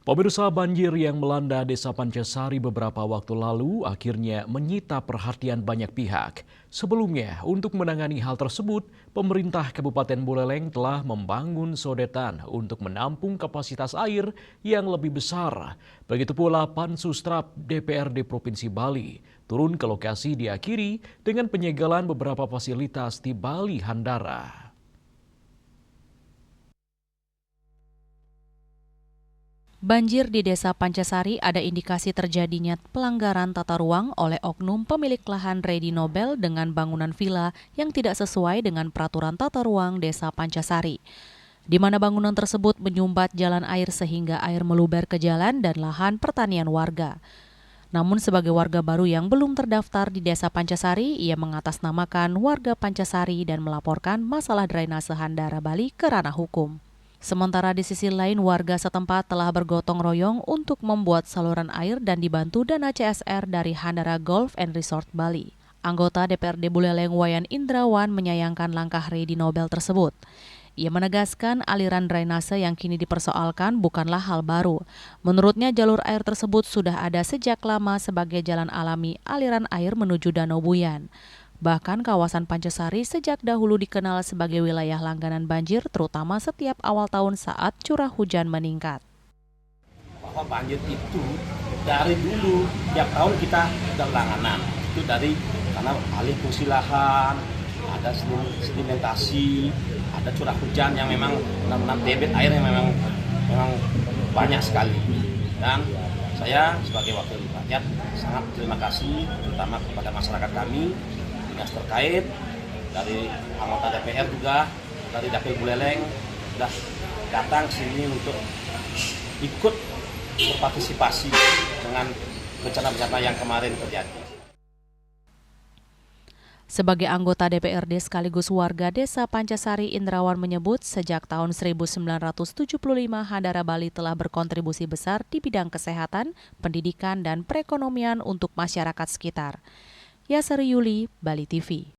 Pemirsa, banjir yang melanda Desa Pancasari beberapa waktu lalu akhirnya menyita perhatian banyak pihak. Sebelumnya, untuk menangani hal tersebut, pemerintah Kabupaten Buleleng telah membangun sodetan untuk menampung kapasitas air yang lebih besar. Begitu pula Pansustrap DPRD Provinsi Bali turun ke lokasi diakhiri dengan penyegelan beberapa fasilitas di Bali Handara. Banjir di Desa Pancasari ada indikasi terjadinya pelanggaran tata ruang oleh oknum pemilik lahan Redi Nobel dengan bangunan villa yang tidak sesuai dengan peraturan tata ruang Desa Pancasari, di mana bangunan tersebut menyumbat jalan air sehingga air meluber ke jalan dan lahan pertanian warga. Namun sebagai warga baru yang belum terdaftar di Desa Pancasari, ia mengatasnamakan warga Pancasari dan melaporkan masalah drainase Handara Bali ke ranah hukum. Sementara di sisi lain, warga setempat telah bergotong royong untuk membuat saluran air dan dibantu dana CSR dari Handara Golf and Resort Bali. Anggota DPRD Buleleng Wayan Indrawan menyayangkan langkah Redi Nobel tersebut. Ia menegaskan aliran drainase yang kini dipersoalkan bukanlah hal baru. Menurutnya jalur air tersebut sudah ada sejak lama sebagai jalan alami aliran air menuju Danau Buyan. Bahkan kawasan Pancasari sejak dahulu dikenal sebagai wilayah langganan banjir, terutama setiap awal tahun saat curah hujan meningkat. Bahwa banjir itu dari dulu, tiap tahun kita berlangganan. Itu dari karena alih fungsi lahan, ada sedimentasi, ada curah hujan yang memang debit air yang memang banyak sekali. Dan saya sebagai wakil rakyat sangat terima kasih terutama kepada masyarakat kami dinas terkait, dari anggota DPR juga, dari Dapil Buleleng sudah datang sini untuk ikut berpartisipasi dengan bencana-bencana yang kemarin terjadi. Sebagai anggota DPRD sekaligus warga Desa Pancasari, Indrawan menyebut sejak tahun 1975 Handara Bali telah berkontribusi besar di bidang kesehatan, pendidikan, dan perekonomian untuk masyarakat sekitar. Yasari Yuli, Bali TV.